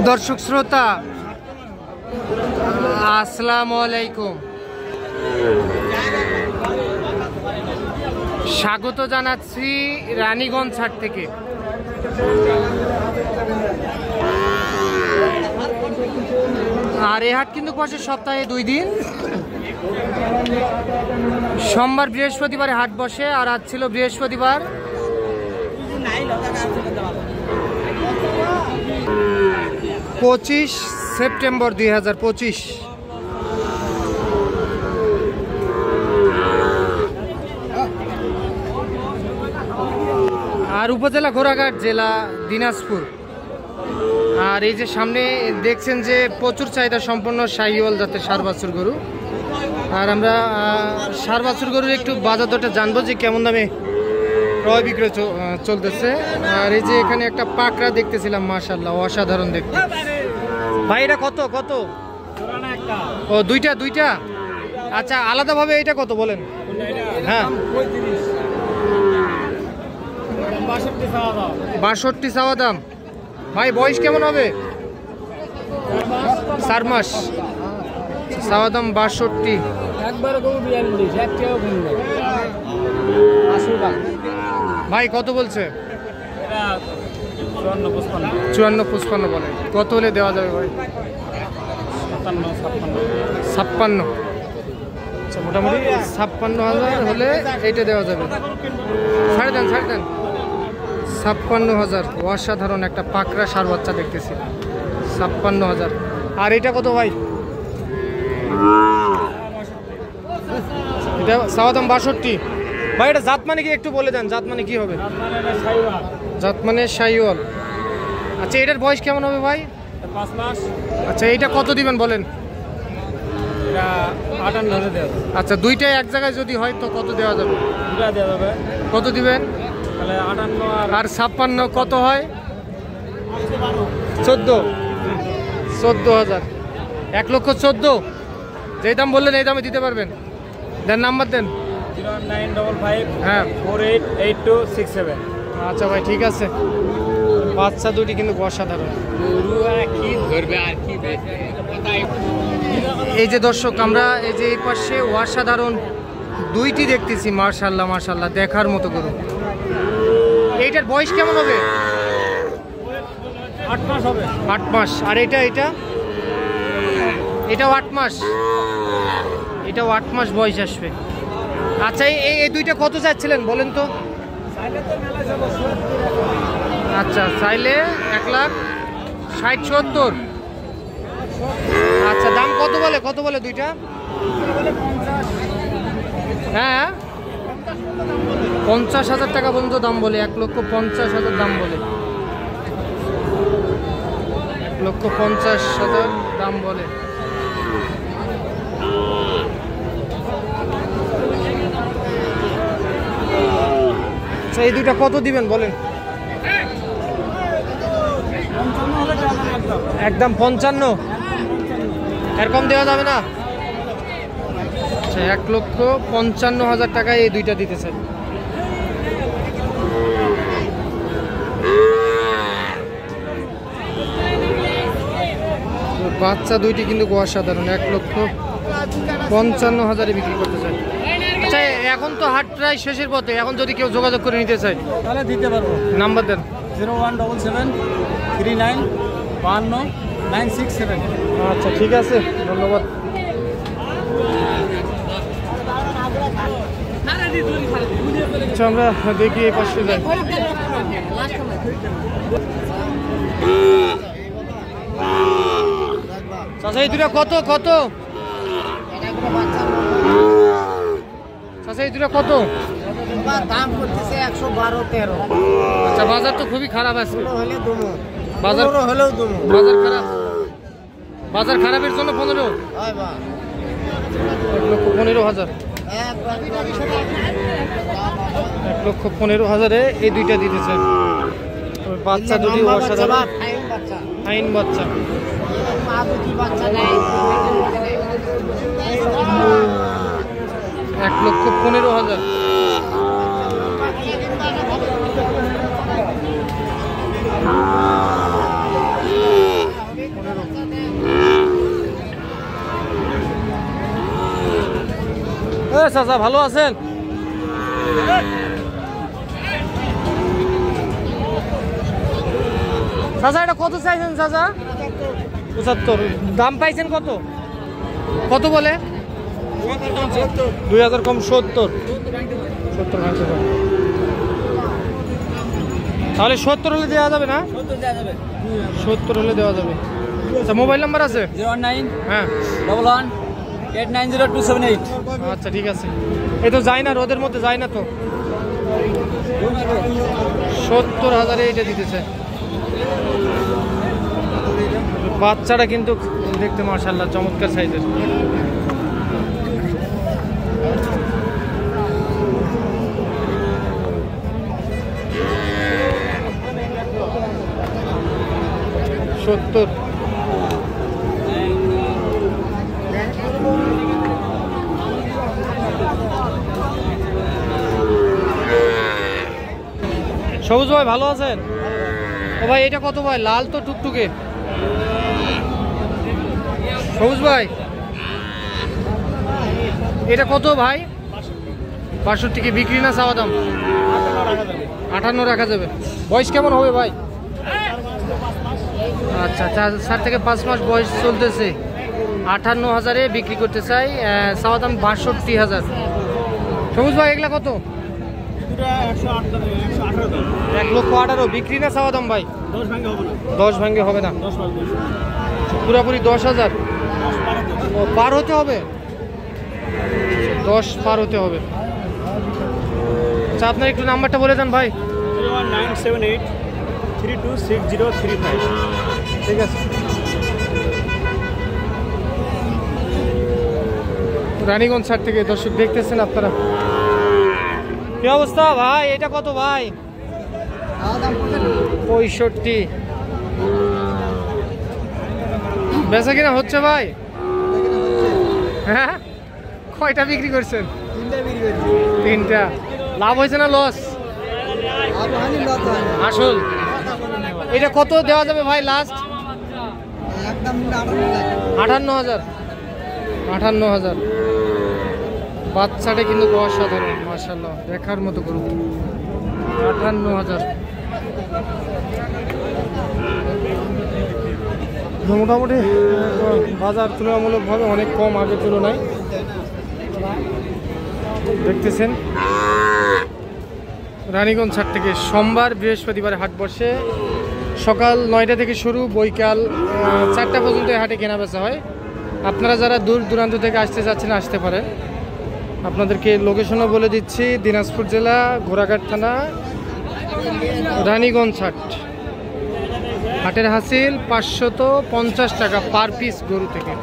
দর্শক শ্রোতা আসসালামু আলাইকুম, স্বাগত জানাচ্ছি রানীগঞ্জ হাট থেকে। আর এই হাট কিন্তু বসে সপ্তাহে 2 দিন, সোমবার বৃহস্পতিবারে হাট বসে। আর আজ ছিল বৃহস্পতিবার। পঁচিশ সেপ্টেম্বর 2025। আর উপজেলা ঘোড়াঘাট, জেলা দিনাজপুর। আর এই যে সামনে দেখছেন যে প্রচুর চাহিদা সম্পন্ন শাহিওয়াল জাতের ষাঁড় বাছুর গরু। আর আমরা ষাঁড় বাছুর গরুর একটু বাজার দরটা জানবো যে কেমন দামে ক্রয় বিক্রয় চলতেছে। আর এই যে এখানে একটা পাকড়া দেখতেছিলাম, মাশাআল্লাহ অসাধারণ দেখতে। ভাই এটা কত কত? ও দুইটা। আচ্ছা, আলাদাভাবে এটা কত বলেন? হ্যাঁ, 62 চাওয়া দাম। ভাই বয়স কেমন হবে? 4 মাস। চাওয়া দাম 62। ভাই কত বলছে? 54-55 বলে। কত হলে দেওয়া যাবে ভাই? 57। আচ্ছা, মোটামুটি 56,000 হলে এইটা দেওয়া যাবে। ছাড়ে দেন 56,000। অসাধারণ একটা পাকড়া ষাঁড় বাচ্চা দেখতেছি, 56,000। আর এটা কত ভাই? এটা চাওয়া দাম 62। ভাই এটা জাত মানে কি একটু বলে দেন, জাত মানে কি হবে? জাত মানে শাহিওয়াল। আচ্ছা, এটার বয়স কেমন হবে ভাই? 5 মাস। আচ্ছা, এইটা কত দিবেন বলেন? 58 আচ্ছা, দুইটাই এক জায়গায় যদি হয় তো কত দেওয়া যাবে? কত দিবেন? 58 আর 56 কত হয়? 14,000। 1,14,000 যেই দাম বললেন এই দামে দিতে পারবেন? দেন, নাম্বার দেন। 0955 হ্যাঁ 488267। আচ্ছা ভাই, ঠিক আছে। বাচ্চা দুটি কিন্তু অসাধারণ। এই যে দর্শক, আমরা এই যে এই পাশে অসাধারণ দুইটি দেখতেছি, মাশাআল্লাহ মাশাআল্লাহ, দেখার মতো গরু। এইটার বয়স কেমন হবে? 8 মাস হবে। 8 মাস। আর এটাও 8 মাস। এটাও 8 মাস বয়স আসবে। আচ্ছা, এই দুইটা কত চাচ্ছিলেন বলেন তো? আচ্ছা, চাইলে 1,60,70। আচ্ছা, দাম কত বলে দুইটা? হ্যাঁ, 50,000 টাকা পর্যন্ত দাম বলে। 1,50,000 দাম বলে। 1,50,000 দাম বলে। আচ্ছা, এই দুইটা কত দিবেন বলেন? একদম 55। এর কম দেওয়া যাবে না? আচ্ছা, 1,55,000 টাকায় এই দুইটা দিতে চাই। বাচ্চা দুইটি কিন্তু অসাধারণ। 1,55,000 বিক্রি করতে চাই। আচ্ছা, এখন তো হাট প্রায় শেষের পথে, এখন যদি কেউ যোগাযোগ করে নিতে চায় তাহলে দিতে পারবো। নাম্বার দেন। 0177 39 52 967। আচ্ছা, ঠিক আছে, ধন্যবাদ। আচ্ছা, আমরা দেখি এই পাশে যাই। চাচা, এই দুটা কত? চাচা, এই দুটা কত? দাম করতেছে 112-13। আচ্ছা, বাজার তো খুবই খারাপ আছে। বাজার হলেও খারাপ। বাজার খারাপের জন্য 15। 1,15,000। 1,15,000-এ এই দুইটা দিতেছে। বাচ্চা দুটি অসাধারণ, ফাইন বাচ্চা। 1,15,000। চাচা ভালো আছেন? চাচা এটা কত চাইছেন চাচা? 75। দাম পাইছেন কত? কত বলে? 2000 কম 70। তাহলে 70 হলে দেওয়া যাবে না? 70 হলে দেওয়া যাবে। আচ্ছা মোবাইল নাম্বার আছে? 09 হ্যাঁ 11 890278। আচ্ছা ঠিক আছে। এই তো যায় না, রোদের মধ্যে যায় না তো। 70,000 এটা দিতেছে। বাচ্চাটা কিন্তু দেখতে মাশাআল্লাহ চমৎকার সাইজের। সত্তর। সবুজ ভাই ভালো আছেন? ও ভাই এটা কত ভাই? লাল তো টুকটুকে। সবুজ ভাই এটা কত ভাই? 62 কি বিক্রি না চাওয়া দাম? 58 রাখা যাবে। বয়স কেমন হবে ভাই? আচ্ছা 4 থেকে 5 মাস বয়স চলতেছে। 58,000-এ বিক্রি করতে চাই, চাওয়া দাম 62,000। সবুজ ভাই এগুলা কত? 1,18,000 বিক্রি না চাওয়া দাম ভাই? 10 ভাঙ্গে হবে না। পুরাপুরি 10,000 পার হতে হবে। 10 পার হতে হবে। আচ্ছা আপনার একটু নাম্বারটা বলে দেন ভাই। 978 326035। ঠিক আছে। রানীগঞ্জ সাইড থেকে দর্শক দেখতেছেন আপনারা। কি অবস্থা ভাই? এটা কত ভাই? 65। বেচা কিনা হচ্ছে ভাই? হ্যাঁ কয়টা বিক্রি করছেন? 3টা। লাভ হয়েছে না লস? আসল। এটা কত দেওয়া যাবে ভাই লাস্ট? 58,000। 58,000। বাচ্চাটা কিন্তু অসাধারণ মাশাআল্লাহ, দেখার মতো গরু। 58,000। মোটামুটি বাজার তুলনামূলকভাবে অনেক কম আগের তুলনায়। দেখতেছেন রানীগঞ্জ হাট থেকে সোমবার বৃহস্পতিবার হাট বসে। সকাল 9টা থেকে শুরু, বৈকাল 4টা পর্যন্ত হাটে কেনা বেচা হয়। আপনারা যারা দূর দূরান্ত থেকে আসতে চাচ্ছেন আসতে পারেন। আপনাদেরকে লোকেশনও বলে দিচ্ছি, দিনাজপুর জেলা ঘোড়াঘাট থানা রানীগঞ্জ হাট। হাটের হাসিল 550 টাকা পার পিস গরু থেকে।